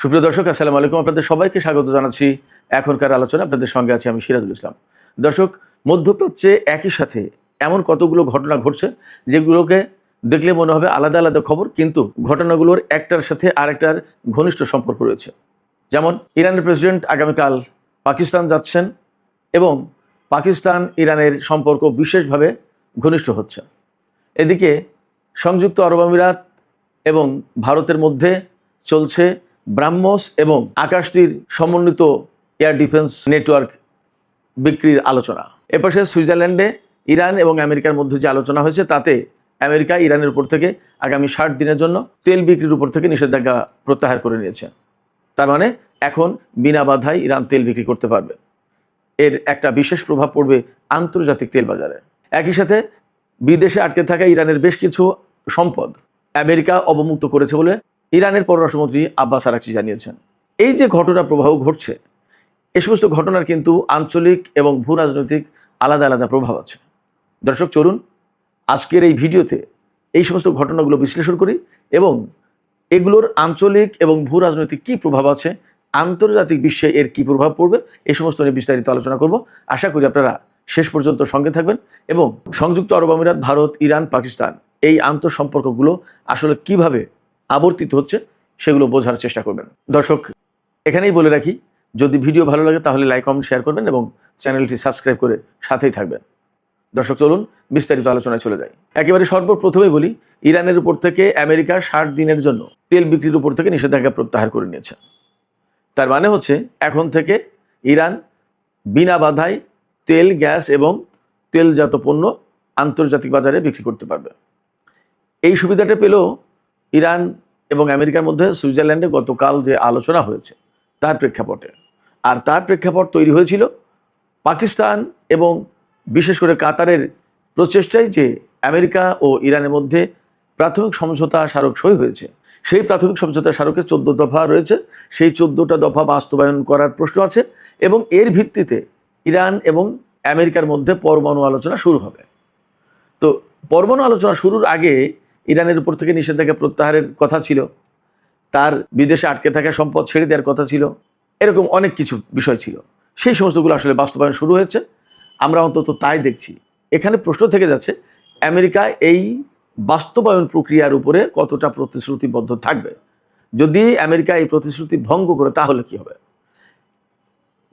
সুপ্রিয় দর্শক, আসসালামু আলাইকুম। আপনাদের সবাইকে স্বাগত জানাচ্ছি এখনকার আলোচনা। আপনাদের সঙ্গে আছি আমি সিরাজুল ইসলাম। দর্শক, মধ্যপ্রাচ্যে একই সাথে এমন কতগুলো ঘটনা ঘটছে যেগুলোকে দেখলে মনে হবে আলাদা আলাদা খবর, কিন্তু ঘটনাগুলোর একটার সাথে আরেকটার ঘনিষ্ঠ সম্পর্ক রয়েছে। যেমন ইরানের প্রেসিডেন্ট আগামীকাল পাকিস্তান যাচ্ছেন এবং পাকিস্তান ইরানের সম্পর্ক বিশেষভাবে ঘনিষ্ঠ হচ্ছে। এদিকে সংযুক্ত আরব আমিরাত এবং ভারতের মধ্যে চলছে ব্রাহ্মস এবং আকাশটির সমন্বিত এয়ার ডিফেন্স নেটওয়ার্ক বিক্রির আলোচনা। এপাশে সুইজারল্যান্ডে ইরান এবং আমেরিকার মধ্যে যে আলোচনা হয়েছে তাতে আমেরিকা ইরানের উপর থেকে আগামী 60 দিনের জন্য তেল বিক্রির উপর থেকে নিষেধাজ্ঞা প্রত্যাহার করে নিয়েছে। তার মানে এখন বিনা বাধায় ইরান তেল বিক্রি করতে পারবে। এর একটা বিশেষ প্রভাব পড়বে আন্তর্জাতিক তেল বাজারে। একই সাথে বিদেশে আটকে থাকা ইরানের বেশ কিছু সম্পদ আমেরিকা অবমুক্ত করেছে বলে ইরানের পররাষ্ট্রমন্ত্রী আব্বাস আরাকচি জানিয়েছেন। এই যে ঘটনা প্রবাহ ঘটছে, এই সমস্ত ঘটনার কিন্তু আঞ্চলিক এবং ভূ রাজনৈতিক আলাদা আলাদা প্রভাব আছে। দর্শক, চলুন আজকের এই ভিডিওতে এই সমস্ত ঘটনাগুলো বিশ্লেষণ করি এবং এগুলোর আঞ্চলিক এবং ভূ রাজনৈতিক কী প্রভাব আছে, আন্তর্জাতিক বিশ্বে এর কী প্রভাব পড়বে, এই সমস্ত নিয়ে বিস্তারিত আলোচনা করব। আশা করি আপনারা শেষ পর্যন্ত সঙ্গে থাকবেন এবং সংযুক্ত আরব আমিরাত, ভারত, ইরান, পাকিস্তান এই আন্তঃসম্পর্কগুলো আসলে কিভাবে আবর্তিত হচ্ছে সেগুলো বোঝার চেষ্টা করবেন। দর্শক, এখানেই বলে রাখি, যদি ভিডিও ভালো লাগে তাহলে লাইক, কমেন্ট, শেয়ার করবেন এবং চ্যানেলটি সাবস্ক্রাইব করে সাথেই থাকবেন। দর্শক, চলুন বিস্তারিত আলোচনায় চলে যাই। একেবারে সর্বপ্রথমেই বলি, ইরানের উপর থেকে আমেরিকা 60 দিনের জন্য তেল বিক্রির উপর থেকে নিষেধাজ্ঞা প্রত্যাহার করে নিয়েছে। তার মানে হচ্ছে এখন থেকে ইরান বিনা বাধায় তেল, গ্যাস এবং তেলজাত পণ্য আন্তর্জাতিক বাজারে বিক্রি করতে পারবে। এই সুবিধাটা পেল ইরান এবং আমেরিকার মধ্যে সুইজারল্যান্ডে গতকাল যে আলোচনা হয়েছে তার প্রেক্ষাপটে। আর তার প্রেক্ষাপট তৈরি হয়েছিল পাকিস্তান এবং বিশেষ করে কাতারের প্রচেষ্টায় যে আমেরিকা ও ইরানের মধ্যে প্রাথমিক সমঝোতা স্মারক সই হয়েছে। সেই প্রাথমিক সমঝোতা স্মারকে 14 দফা রয়েছে। সেই 14টা দফা বাস্তবায়ন করার প্রশ্ন আছে এবং এর ভিত্তিতে ইরান এবং আমেরিকার মধ্যে পরমাণু আলোচনা শুরু হবে। তো পরমাণু আলোচনা শুরুর আগে ইরানের উপর থেকে নিষেধাজ্ঞা প্রত্যাহারের কথা ছিল, তার বিদেশে আটকে থাকা সম্পদ ছেড়ে দেওয়ার কথা ছিল, এরকম অনেক কিছু বিষয় ছিল। সেই সমস্তগুলো আসলে বাস্তবায়ন শুরু হয়েছে, আমরা অন্তত তাই দেখছি। এখানে প্রশ্ন থেকে যাচ্ছে, আমেরিকা এই বাস্তবায়ন প্রক্রিয়ার উপরে কতটা প্রতিশ্রুতিবদ্ধ থাকবে। যদি আমেরিকা এই প্রতিশ্রুতি ভঙ্গ করে তাহলে কি হবে?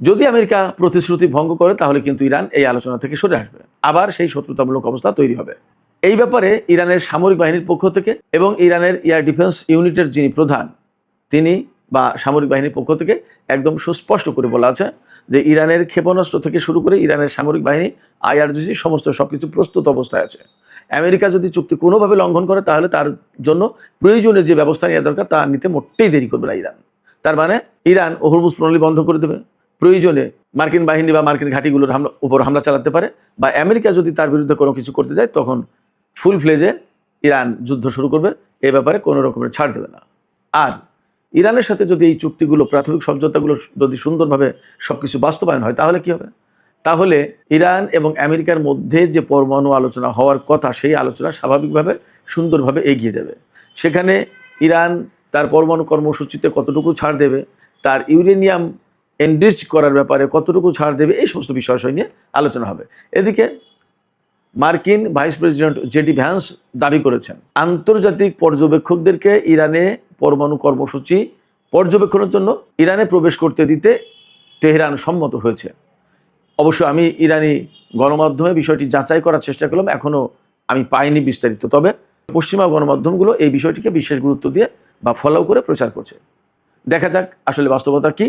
যদি আমেরিকা প্রতিশ্রুতি ভঙ্গ করে তাহলে কিন্তু ইরান এই আলোচনা থেকে সরে আসবে, আবার সেই শত্রুতামূলক অবস্থা তৈরি হবে। এই ব্যাপারে ইরানের সামরিক বাহিনীর পক্ষ থেকে এবং ইরানের এয়ার ডিফেন্স ইউনিটের যিনি প্রধান তিনি বা সামরিক বাহিনীর পক্ষ থেকে একদম সুস্পষ্ট করে বলা আছে যে ইরানের ক্ষেপণাস্ত্র থেকে শুরু করে ইরানের সামরিক বাহিনী, আইআরজিসি সমস্ত সবকিছু প্রস্তুত অবস্থায় আছে। আমেরিকা যদি চুক্তি কোনোভাবে লঙ্ঘন করে তাহলে তার জন্য প্রয়োজনীয় যে ব্যবস্থা নেওয়া দরকার তা নিতে মোটেই দেরি করবে না ইরান। তার মানে ইরান হরমুজ প্রণালী বন্ধ করে দেবে, প্রয়োজনে মার্কিন বাহিনী বা মার্কিন ঘাঁটিগুলোর উপর হামলা চালাতে পারে, বা আমেরিকা যদি তার বিরুদ্ধে কোনো কিছু করতে যায় তখন ফুল ফ্লেজে ইরান যুদ্ধ শুরু করবে। এ ব্যাপারে কোনো রকমের ছাড় দেবে না। আর ইরানের সাথে যদি এই চুক্তিগুলো, প্রাথমিক সমঝোতাগুলো যদি সুন্দরভাবে সব কিছু বাস্তবায়ন হয় তাহলে কি হবে? তাহলে ইরান এবং আমেরিকার মধ্যে যে পরমাণু আলোচনা হওয়ার কথা সেই আলোচনা স্বাভাবিকভাবে সুন্দরভাবে এগিয়ে যাবে। সেখানে ইরান তার পরমাণু কর্মসূচিতে কতটুকু ছাড় দেবে, তার ইউরেনিয়াম এনরিচ করার ব্যাপারে কতটুকু ছাড় দেবে, এই সমস্ত বিষয় নিয়ে আলোচনা হবে। এদিকে মার্কিন ভাইস প্রেসিডেন্ট জেডি ভ্যান্স দাবি করেছেন আন্তর্জাতিক পর্যবেক্ষকদেরকে ইরানে পরমাণু কর্মসূচি পর্যবেক্ষণের জন্য ইরানে প্রবেশ করতে দিতে তেহরান সম্মত হয়েছে। অবশ্য আমি ইরানি গণমাধ্যমে বিষয়টি যাচাই করার চেষ্টা করলাম, এখনও আমি পাইনি বিস্তারিত। তবে পশ্চিমা গণমাধ্যমগুলো এই বিষয়টিকে বিশেষ গুরুত্ব দিয়ে বা ফলো করে প্রচার করছে। দেখা যাক আসলে বাস্তবতা কি।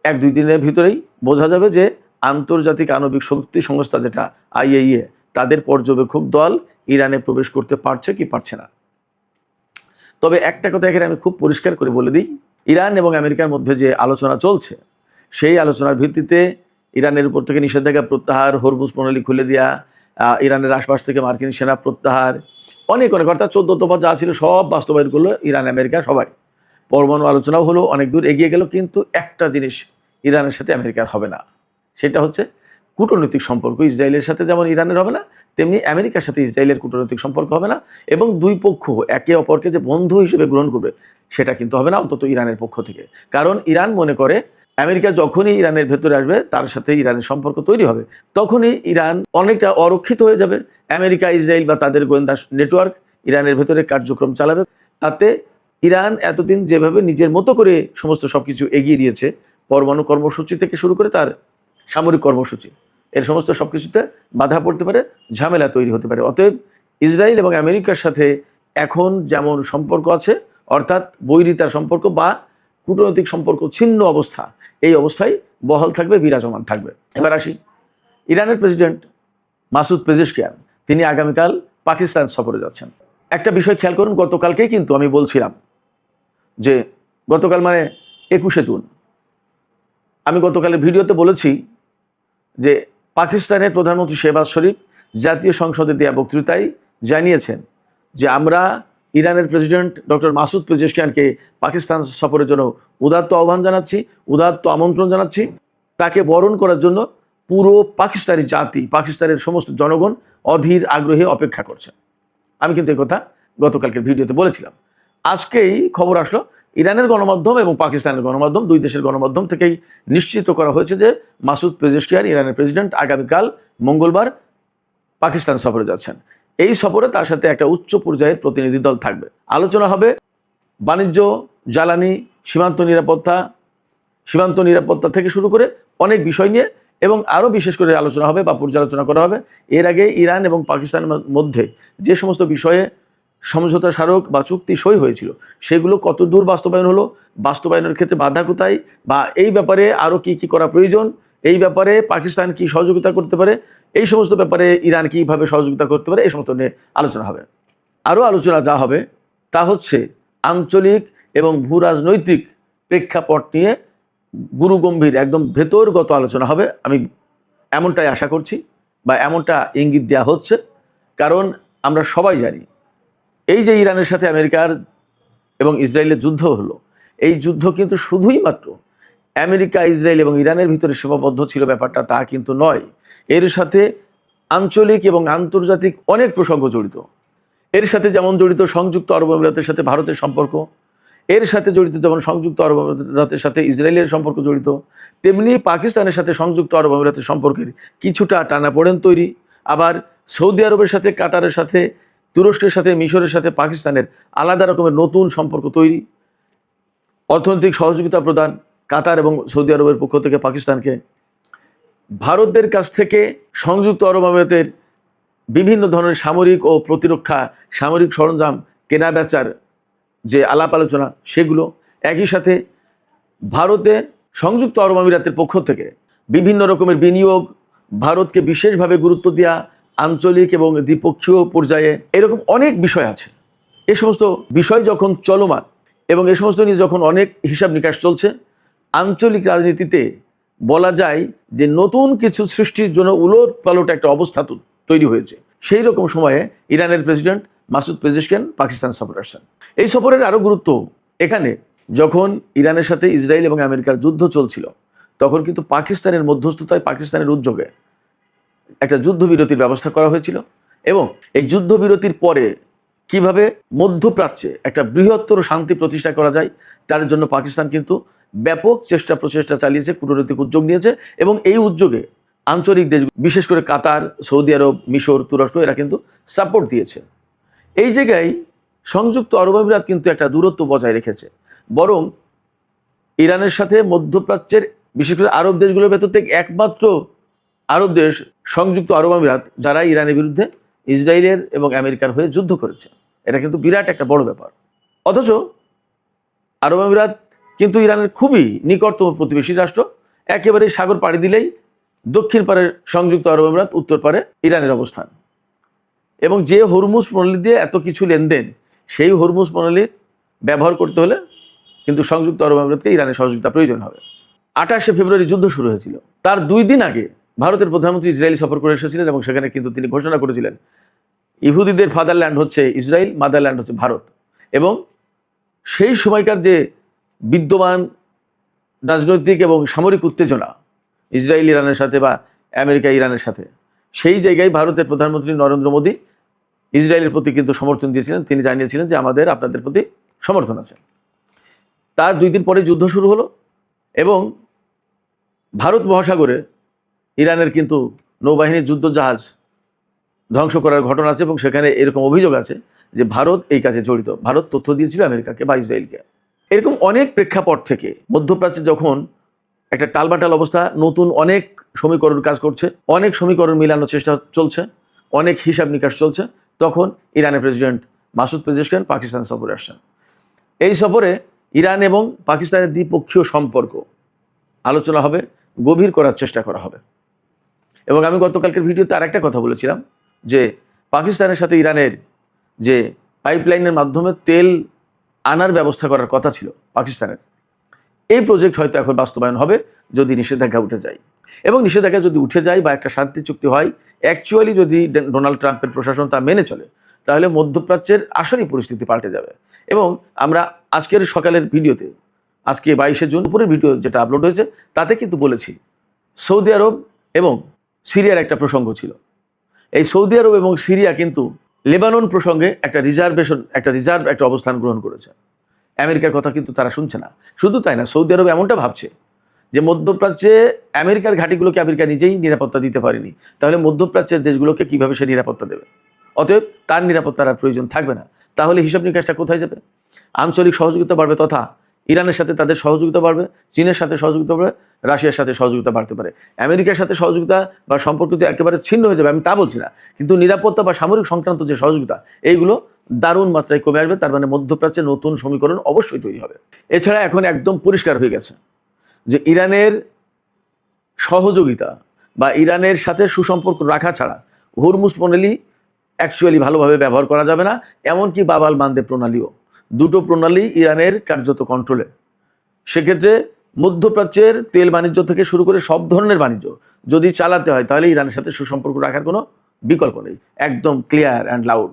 1-2 দিনের ভিতরেই বোঝা যাবে যে আন্তর্জাতিক আণবিক শক্তি সংস্থা যেটা IAEA তাদের পর্যবেক্ষক দল ইরানে প্রবেশ করতে পারছে কি পারছে না। তবে একটা কথা এখানে আমি খুব পরিষ্কার করে বলে দিই, ইরান এবং আমেরিকার মধ্যে যে আলোচনা চলছে সেই আলোচনার ভিত্তিতে ইরানের উপর থেকে নিষেধাজ্ঞা প্রত্যাহার, হরমুজ প্রণালী খুলে দেওয়া, ইরানের আশপাশ থেকে মার্কিন সেনা প্রত্যাহার, অনেক অর্থাৎ 14 দফা যা ছিল সব বাস্তবায়ন করলো ইরান, আমেরিকা সবাই। পরমাণু আলোচনাও হলো, অনেক দূর এগিয়ে গেল, কিন্তু একটা জিনিস ইরানের সাথে আমেরিকার হবে না, সেটা হচ্ছে কূটনৈতিক সম্পর্ক ইসরায়েলের সাথে যেমন ইরানের হবে না, তেমনি আমেরিকার সাথে ইসরায়েলের কূটনৈতিক সম্পর্ক হবে না, এবং দুই পক্ষ একে অপরকে যে বন্ধু হিসেবে গ্রহণ করবে সেটা কিন্তু হবে না, অন্তত ইরানের পক্ষ থেকে। কারণ ইরান মনে করে আমেরিকা যখনই ইরানের ভেতরে আসবে তার সাথে ইরানের সম্পর্ক তৈরি হবে, তখনই ইরান অনেকটা অরক্ষিত হয়ে যাবে। আমেরিকা, ইসরায়েল বা তাদের গোয়েন্দা নেটওয়ার্ক ইরানের ভেতরে কার্যক্রম চালাবে। তাতে ইরান এতদিন যেভাবে নিজের মতো করে সমস্ত সবকিছু এগিয়ে দিয়েছে, পরমাণু কর্মসূচি থেকে শুরু করে তার সামরিক কর্মসূচি, এর সমস্ত সবকিছুতে বাধা পড়তে পারে, ঝামেলা তৈরি হতে পারে। অতএব ইসরায়েল এবং আমেরিকার সাথে এখন যেমন সম্পর্ক আছে, অর্থাৎ বৈরিতার সম্পর্ক বা কূটনৈতিক সম্পর্ক ছিন্ন অবস্থা, এই অবস্থায় বহাল থাকবে, বিরাজমান থাকবে। এবার আসি, ইরানের প্রেসিডেন্ট মাসুদ পেজেশকিয়ান তিনি আগামীকাল পাকিস্তান সফরে যাচ্ছেন। একটা বিষয় খেয়াল করুন, গতকালকেই কিন্তু আমি বলছিলাম যে গতকাল মানে 21শে জুন, আমি গতকালের ভিডিওতে বলেছি যে পাকিস্তানের প্রধানমন্ত্রী শেহবাজ শরীফ জাতীয় সংসদে দেয়া বক্তৃতায় জানিয়েছেন যে আমরা ইরানের প্রেসিডেন্ট ডক্টর মাসুদ পেজেশকিয়ানকে পাকিস্তান সফরের জন্য উদাত্ত আহ্বান জানাচ্ছি, উদাত্ত আমন্ত্রণ জানাচ্ছি। তাকে বরণ করার জন্য পুরো পাকিস্তানি জাতি, পাকিস্তানের সমস্ত জনগণ অধীর আগ্রহে অপেক্ষা করছে। আমি কিন্তু এই কথা গতকালকের ভিডিওতে বলেছিলাম। আজকেই খবর আসলো ইরানের গণমাধ্যম এবং পাকিস্তানের গণমাধ্যম, দুই দেশের গণমাধ্যম থেকেই নিশ্চিত করা হয়েছে যে মাসুদ পেজেশকিয়ান ইরানের প্রেসিডেন্ট আগামীকাল মঙ্গলবার পাকিস্তান সফরে যাচ্ছেন। এই সফরে তার সাথে একটা উচ্চ পর্যায়ের প্রতিনিধি দল থাকবে। আলোচনা হবে বাণিজ্য, জ্বালানি, সীমান্ত নিরাপত্তা থেকে শুরু করে অনেক বিষয় নিয়ে, এবং আরও বিশেষ করে আলোচনা হবে বা পর্যালোচনা করা হবে এর আগে ইরান এবং পাকিস্তানের মধ্যে যে সমস্ত বিষয়ে সমঝোতা স্মারক বা চুক্তি সই হয়েছিল সেগুলো কত দূর বাস্তবায়ন হলো, বাস্তবায়নের ক্ষেত্রে বাধা কোথায়, বা এই ব্যাপারে আরও কি কি করা প্রয়োজন, এই ব্যাপারে পাকিস্তান কি সহযোগিতা করতে পারে, এই সমস্ত ব্যাপারে ইরান কীভাবে সহযোগিতা করতে পারে, এই সমস্ত নিয়ে আলোচনা হবে। আরও আলোচনা যা হবে তা হচ্ছে আঞ্চলিক এবং ভূ রাজনৈতিক প্রেক্ষাপট নিয়ে গুরুগম্ভীর একদম ভেতরগত আলোচনা হবে। আমি এমনটাই আশা করছি বা এমনটা ইঙ্গিত দেওয়া হচ্ছে, কারণ আমরা সবাই জানি এই যে ইরানের সাথে আমেরিকার এবং ইসরায়েলের যুদ্ধ হলো, এই যুদ্ধ কিন্তু শুধুই মাত্র আমেরিকা, ইসরায়েল এবং ইরানের ভিতরে সীমাবদ্ধ ছিল ব্যাপারটা তা কিন্তু নয়। এর সাথে আঞ্চলিক এবং আন্তর্জাতিক অনেক প্রসঙ্গ জড়িত। এর সাথে যেমন জড়িত সংযুক্ত আরব আমিরাতের সাথে ভারতের সম্পর্ক, এর সাথে জড়িত যেমন সংযুক্ত আরব আমিরাতের সাথে ইসরায়েলের সম্পর্ক জড়িত, তেমনি পাকিস্তানের সাথে সংযুক্ত আরব আমিরাতের সম্পর্কের কিছুটা টানাপোড়েন তৈরি। আবার সৌদি আরবের সাথে, কাতারের সাথে, তুরস্কের সাথে, মিশরের সাথে পাকিস্তানের আলাদা রকমের নতুন সম্পর্ক তৈরি। অর্থনৈতিক সহযোগিতা প্রদান কাতার এবং সৌদি আরবের পক্ষ থেকে পাকিস্তানকে। ভারতের কাছ থেকে সংযুক্ত আরব আমিরাতের বিভিন্ন ধরনের সামরিক ও প্রতিরক্ষা সামরিক সরঞ্জাম কেনা বেচার যে আলাপ আলোচনা সেগুলো। একই সাথে ভারতে সংযুক্ত আরব আমিরাতের পক্ষ থেকে বিভিন্ন রকমের বিনিয়োগ, ভারতকে বিশেষভাবে গুরুত্ব দেওয়া আঞ্চলিক এবং দ্বিপক্ষীয় পর্যায়ে, এরকম অনেক বিষয় আছে। এই সমস্ত বিষয় যখন চলমান এবং এই সমস্ত নিয়ে যখন অনেক হিসাব নিকাশ চলছে, আঞ্চলিক রাজনীতিতে বলা যায় যে নতুন কিছু সৃষ্টির জন্য উলট পালট একটা অবস্থা তৈরি হয়েছে। সেই রকম সময়ে ইরানের প্রেসিডেন্ট মাসুদ পেজেশকিয়ান পাকিস্তান সফরে আসছেন। এই সফরের আরও গুরুত্ব এখানে, যখন ইরানের সাথে ইসরায়েল এবং আমেরিকার যুদ্ধ চলছিল তখন কিন্তু পাকিস্তানের মধ্যস্থতায়, পাকিস্তানের উদ্যোগে একটা যুদ্ধবিরতির ব্যবস্থা করা হয়েছিল, এবং এই যুদ্ধবিরতির পরে কিভাবে মধ্যপ্রাচ্যে একটা বৃহত্তর শান্তি প্রতিষ্ঠা করা যায় তার জন্য পাকিস্তান কিন্তু ব্যাপক প্রচেষ্টা চালিয়েছে, কূটনৈতিক উদ্যোগ নিয়েছে, এবং এই উদ্যোগে আঞ্চলিক দেশ বিশেষ করে কাতার, সৌদি আরব, মিশর, তুরস্ক এরা কিন্তু সাপোর্ট দিয়েছে। এই জায়গায় সংযুক্ত আরব আমিরাত কিন্তু একটা দূরত্ব বজায় রেখেছে, বরং ইরানের সাথে মধ্যপ্রাচ্যের বিশেষ করে আরব দেশগুলোর ভেতর থেকে একমাত্র আরব দেশ সংযুক্ত আরব আমিরাত যারা ইরানের বিরুদ্ধে ইসরায়েলের এবং আমেরিকার হয়ে যুদ্ধ করেছে। এটা কিন্তু বিরাট একটা বড় ব্যাপার। অথচ আরব আমিরাত কিন্তু ইরানের খুবই নিকটতম প্রতিবেশী রাষ্ট্র। একেবারে সাগর পাড়ি দিলেই দক্ষিণ পারে সংযুক্ত আরব আমিরাত, উত্তর পারে ইরানের অবস্থান, এবং যে হরমুজ প্রণালী দিয়ে এত কিছু লেনদেন, সেই হরমুজ প্রণালীর ব্যবহার করতে হলে কিন্তু সংযুক্ত আরব আমিরাতকে ইরানের সহযোগিতা প্রয়োজন হবে। 28শে ফেব্রুয়ারি যুদ্ধ শুরু হয়েছিল, তার 2 দিন আগে ভারতের প্রধানমন্ত্রী ইসরায়েল সফর করে এসেছিলেন, এবং সেখানে কিন্তু তিনি ঘোষণা করেছিলেন ইহুদিদের ফাদারল্যান্ড হচ্ছে ইসরায়েল, মাদারল্যান্ড হচ্ছে ভারত। এবং সেই সময়কার যে বিদ্যমান রাজনৈতিক এবং সামরিক উত্তেজনা ইসরায়েল ইরানের সাথে বা আমেরিকা ইরানের সাথে, সেই জায়গায় ভারতের প্রধানমন্ত্রী নরেন্দ্র মোদী ইসরায়েলের প্রতি কিন্তু সমর্থন দিয়েছিলেন। তিনি জানিয়েছিলেন যে আমাদের আপনাদের প্রতি সমর্থন আছে। তার 2 দিন পরে যুদ্ধ শুরু হলো এবং ভারত মহাসাগরে ইরানের কিন্তু নৌবাহিনীর যুদ্ধজাহাজ ধ্বংস করার ঘটনা আছে এবং সেখানে এরকম অভিযোগ আছে যে ভারত এই কাজে জড়িত। ভারত তথ্য দিয়েছিল আমেরিকাকে বা ইসরায়েলকে। এরকম অনেক প্রেক্ষাপট থেকে মধ্যপ্রাচ্যে যখন একটা টালবাটাল অবস্থা, নতুন অনেক সমীকরণ কাজ করছে, অনেক সমীকরণ মিলানোর চেষ্টা চলছে, অনেক হিসাব নিকাশ চলছে, তখন ইরানের প্রেসিডেন্ট মাসুদ পেজেশকিয়ান পাকিস্তান সফরে আসছেন। এই সফরে ইরান এবং পাকিস্তানের দ্বিপক্ষীয় সম্পর্ক আলোচনা হবে, গভীর করার চেষ্টা করা হবে। এবং আমি গতকালকের ভিডিওতে আর একটা কথা বলেছিলাম যে পাকিস্তানের সাথে ইরানের যে পাইপলাইনের মাধ্যমে তেল আনার ব্যবস্থা করার কথা ছিল পাকিস্তানের, এই প্রজেক্ট হয়তো এখন বাস্তবায়ন হবে যদি নিষেধাজ্ঞা উঠে যায়। এবং নিষেধাজ্ঞা যদি উঠে যায় বা একটা শান্তি চুক্তি হয়, অ্যাকচুয়ালি যদি ডোনাল্ড ট্রাম্পের প্রশাসন তা মেনে চলে, তাহলে মধ্যপ্রাচ্যের আসলেই পরিস্থিতি পাল্টে যাবে। এবং আমরা আজকের সকালের ভিডিওতে, আজকে 22শে জুন উপরের ভিডিও যেটা আপলোড হয়েছে, তাতে কিন্তু বলেছি সৌদি আরব এবং সিরিয়ার একটা প্রসঙ্গ ছিল। এই সৌদি আরব এবং সিরিয়া কিন্তু লেবানন প্রসঙ্গে একটা রিজার্ভ একটা অবস্থান গ্রহণ করেছে। আমেরিকার কথা কিন্তু তারা শুনছে না। শুধু তাই না, সৌদি আরব এমনটা ভাবছে যে মধ্যপ্রাচ্যে আমেরিকার ঘাঁটিগুলোকে আমেরিকা নিজেই নিরাপত্তা দিতে পারেনি, তাহলে মধ্যপ্রাচ্যের দেশগুলোকে কীভাবে সে নিরাপত্তা দেবে? অতএব তার নিরাপত্তার আর প্রয়োজন থাকবে না। তাহলে হিসাব নিকাশটা কোথায় যাবে? আঞ্চলিক সহযোগিতা বাড়বে, তথা ইরানের সাথে তাদের সহযোগিতা বাড়বে, চীনের সাথে সহযোগিতা বাড়বে, রাশিয়ার সাথে সহযোগিতা বাড়তে পারে। আমেরিকার সাথে সহযোগিতা বা সম্পর্ক যে একেবারে ছিন্ন হয়ে যাবে আমি তা বলছি না, কিন্তু নিরাপত্তা বা সামরিক সংক্রান্ত যে সহযোগিতা, এইগুলো দারুণ মাত্রায় কমে আসবে। তার মানে মধ্যপ্রাচ্যে নতুন সমীকরণ অবশ্যই তৈরি হবে। এছাড়া এখন একদম পরিষ্কার হয়ে গেছে যে ইরানের সহযোগিতা বা ইরানের সাথে সুসম্পর্ক রাখা ছাড়া হরমুজ প্রণালী অ্যাকচুয়ালি ভালোভাবে ব্যবহার করা যাবে না। এমনকি বাবাল মানদেব প্রণালীও, দুটো প্রণালী ইরানের কার্যত কন্ট্রোলে। সেক্ষেত্রে মধ্যপ্রাচ্যের তেল বাণিজ্য থেকে শুরু করে সব ধরনের বাণিজ্য যদি চালাতে হয়, তাহলে ইরানের সাথে সুসম্পর্ক রাখার কোনো বিকল্প নেই। একদম ক্লিয়ার অ্যান্ড লাউড।